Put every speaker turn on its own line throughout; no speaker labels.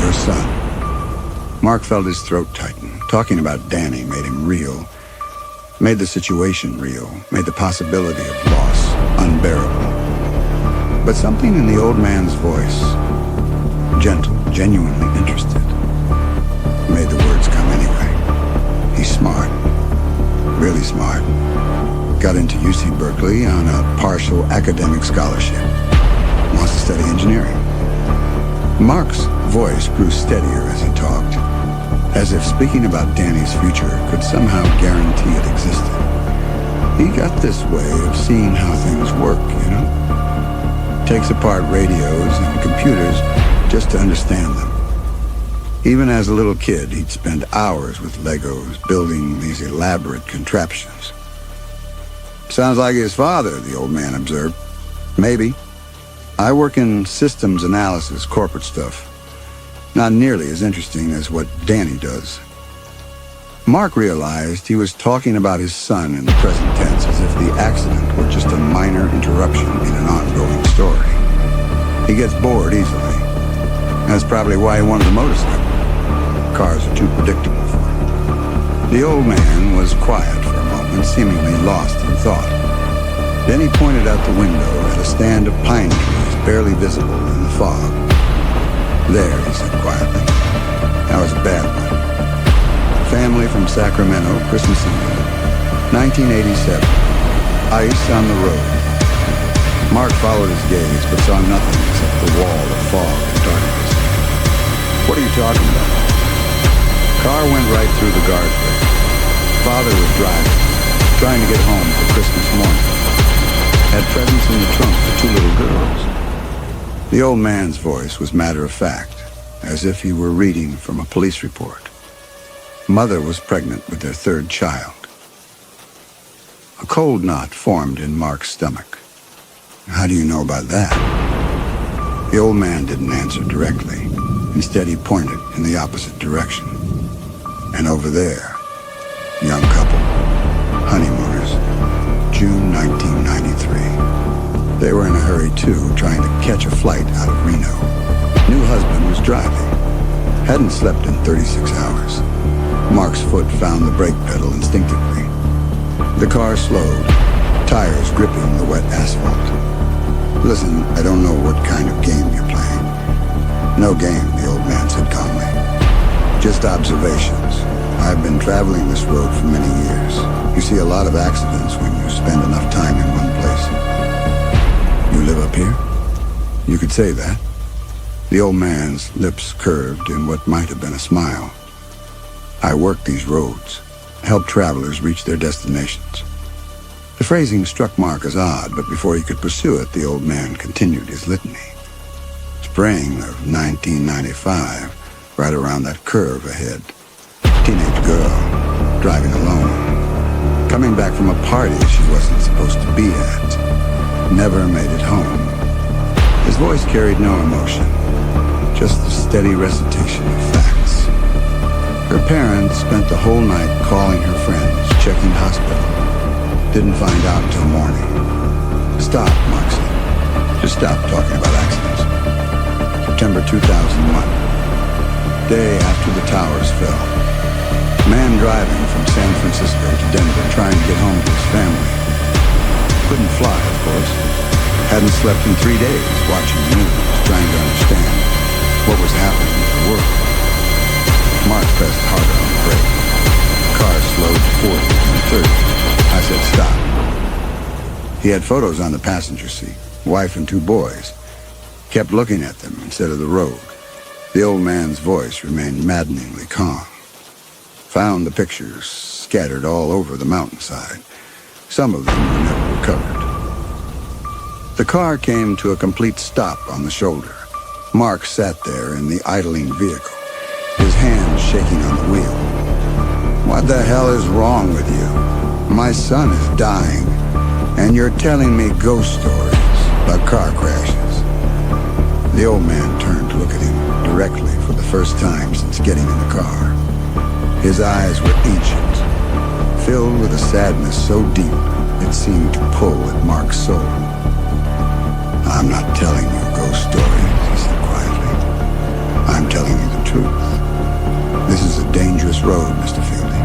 her son. Mark felt his throat tighten. Talking about Danny made him real, made the situation real, made the possibility of loss unbearable. But something in the old man's voice, gentle, genuinely interested, made the words come anyway. He's smart, really smart. Got into UC Berkeley on a partial academic scholarship. Wants to study engineering. Mark's voice grew steadier as he talked, as if speaking about Danny's future could somehow guarantee it existed. He got this way of seeing how things work, you know? Takes apart radios and computers just to understand them. Even as a little kid, he'd spend hours with Legos building these elaborate contraptions. Sounds like his father, the old man observed. Maybe. I work in systems analysis, corporate stuff. Not nearly as interesting as what Danny does. Mark realized he was talking about his son in the present tense as if the accident were just a minor interruption in an ongoing story. He gets bored easily. That's probably why he wanted a motorcycle. Cars are too predictable for him. The old man was quiet for a moment, seemingly lost in thought. Then he pointed out the window at a stand of pine trees barely visible in the fog. There, he said quietly. That was a bad one. Family from Sacramento, Christmas Eve, 1987. Ice on the road. Mark followed his gaze, but saw nothing except the wall of fog and darkness. What are you talking about? Car went right through the guardrail. Father was driving, trying to get home for Christmas morning. Had presents in the trunk for two little girls. The old man's voice was matter-of-fact, as if he were reading from a police report. Mother was pregnant with their third child. A cold knot formed in Mark's stomach. How do you know about that? The old man didn't answer directly. Instead, he pointed in the opposite direction. And over there, young couple, honeymooners, June 1993. They were in a hurry, too, trying to catch a flight out of Reno. New husband was driving. Hadn't slept in 36 hours. Mark's foot found the brake pedal instinctively. The car slowed, tires gripping the wet asphalt. Listen, I don't know what kind of game you're playing. No game, the old man said calmly. Just observations. I've been traveling this road for many years. You see a lot of accidents when you spend enough time in one place. You live up here? You could say that. The old man's lips curved in what might have been a smile. I work these roads, help travelers reach their destinations. The phrasing struck Mark as odd, but before he could pursue it, the old man continued his litany. Spring of 1995, right around that curve ahead. Teenage girl, driving alone. Coming back from a party she wasn't supposed to be at. Never made it home. His voice carried no emotion, just a steady recitation of facts. Her parents spent the whole night calling her friends, checking hospital. Didn't find out until morning. Stop, Mark said. Just stop talking about accidents. September 2001. Day after the towers fell. Man driving from San Francisco to Denver trying to get home to his family. Couldn't fly, of course. Hadn't slept in 3 days, watching the news, trying to understand what was happening in the world. Mark pressed harder on the brake. The car slowed to 40 and 30. I said stop. He had photos on the passenger seat, wife and two boys. Kept looking at them instead of the road. The old man's voice remained maddeningly calm. Found the pictures scattered all over the mountainside. Some of them were never recovered. The car came to a complete stop on the shoulder. Mark sat there in the idling vehicle, his hands shaking on the wheel. What the hell is wrong with you? My son is dying, and you're telling me ghost stories about car crashes. The old man turned to look at him directly for the first time since getting in the car. His eyes were ancient, filled with a sadness so deep it seemed to pull at Mark's soul. I'm not telling you ghost stories, he said quietly. I'm telling you the truth. This is a dangerous road, Mr. Fielding.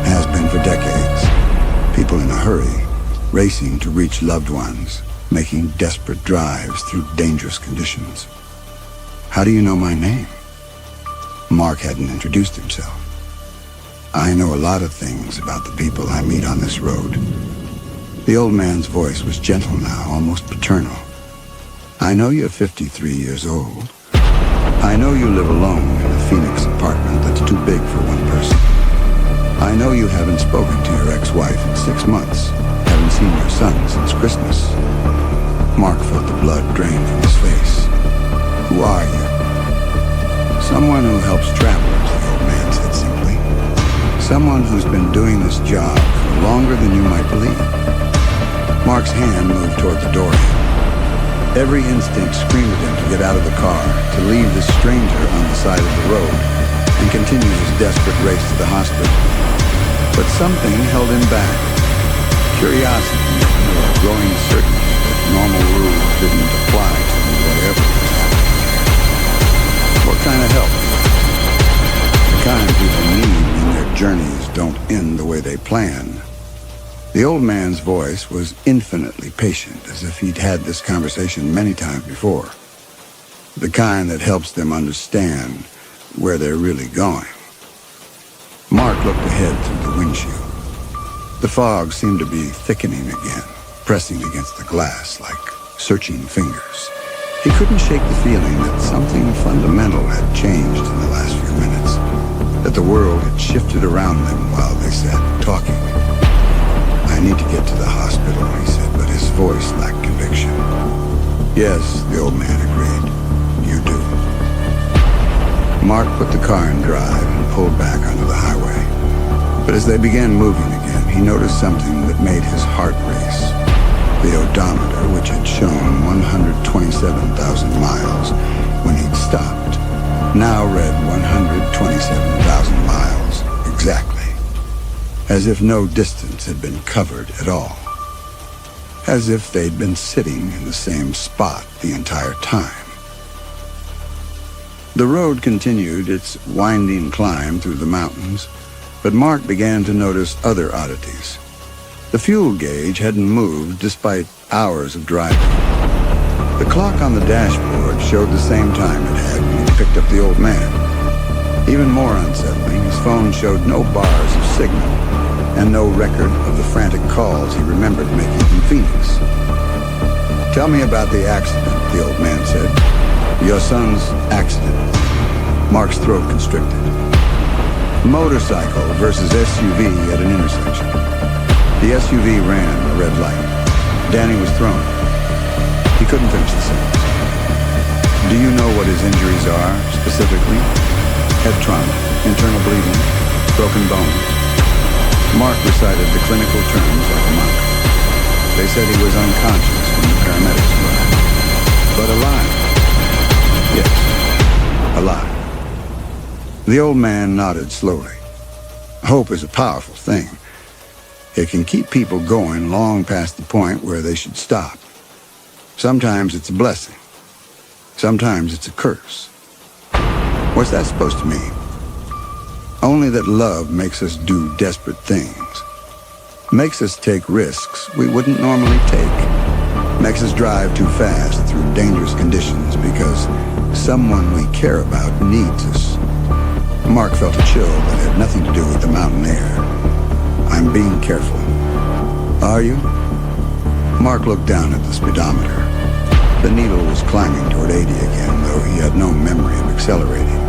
Has been for decades. People in a hurry, racing to reach loved ones, making desperate drives through dangerous conditions. How do you know my name? Mark hadn't introduced himself. I know a lot of things about the people I meet on this road. The old man's voice was gentle now, almost paternal. I know you're 53 years old. I know you live alone in a Phoenix apartment that's too big for one person. I know you haven't spoken to your ex-wife in 6 months, haven't seen your son since Christmas. Mark felt the blood drain from his face. Who are you? Someone who helps travelers, the old man said simply. Someone who's been doing this job for longer than you might believe. Mark's hand moved toward the door handle. Every instinct screamed at him to get out of the car, to leave this stranger on the side of the road, and continue his desperate race to the hospital. But something held him back. Curiosity or a growing certainty that normal rules didn't apply to whatever was happening. What kind of help? The kind people need when their journeys don't end the way they plan. The old man's voice was infinitely patient, as if he'd had this conversation many times before. The kind that helps them understand where they're really going. Mark looked ahead through the windshield. The fog seemed to be thickening again, pressing against the glass like searching fingers. He couldn't shake the feeling that something fundamental had changed in the last few minutes, that the world had shifted around them while they sat talking. I need to get to the hospital, he said, but his voice lacked conviction. Yes, the old man agreed. You do. Mark put the car in drive and pulled back onto the highway. But as they began moving again, he noticed something that made his heart race. The odometer, which had shown 127,000 miles when he'd stopped, now read 127,000 miles exactly. As if no distance had been covered at all. As if they'd been sitting in the same spot the entire time. The road continued its winding climb through the mountains, but Mark began to notice other oddities. The fuel gauge hadn't moved despite hours of driving. The clock on the dashboard showed the same time it had when he picked up the old man. Even more unsettling, his phone showed no bars of signal and no record of the frantic calls he remembered making from Phoenix. Tell me about the accident, the old man said. Your son's accident. Mark's throat constricted. Motorcycle versus SUV at an intersection. The SUV ran a red light. Danny was thrown. He couldn't finish the sentence. Do you know what his injuries are, specifically? Head trauma, internal bleeding, broken bones. Mark recited the clinical terms like a monk. They said he was unconscious when the paramedics arrived. But alive. Yes, alive. The old man nodded slowly. Hope is a powerful thing. It can keep people going long past the point where they should stop. Sometimes it's a blessing. Sometimes it's a curse. What's that supposed to mean? Only that love makes us do desperate things. Makes us take risks we wouldn't normally take. Makes us drive too fast through dangerous conditions because someone we care about needs us. Mark felt a chill that had nothing to do with the mountain air. I'm being careful. Are you? Mark looked down at the speedometer. The needle was climbing toward 80 again, though he had no memory of accelerating.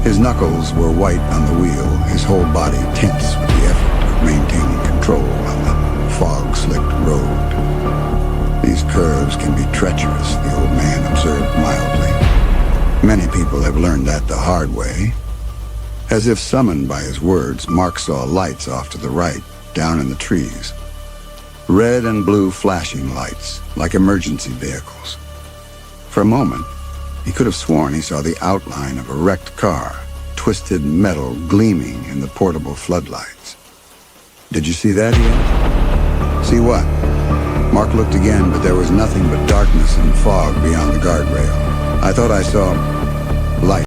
His knuckles were white on the wheel, his whole body tense with the effort of maintaining control on the fog-slicked road. These curves can be treacherous, the old man observed mildly. Many people have learned that the hard way. As if summoned by his words, Mark saw lights off to the right, down in the trees. Red and blue flashing lights, like emergency vehicles. For a moment, he could have sworn he saw the outline of a wrecked car, twisted metal gleaming in the portable floodlights. Did you see that, he asked? See what? Mark looked again, but there was nothing but darkness and fog beyond the guardrail. I thought I saw... Life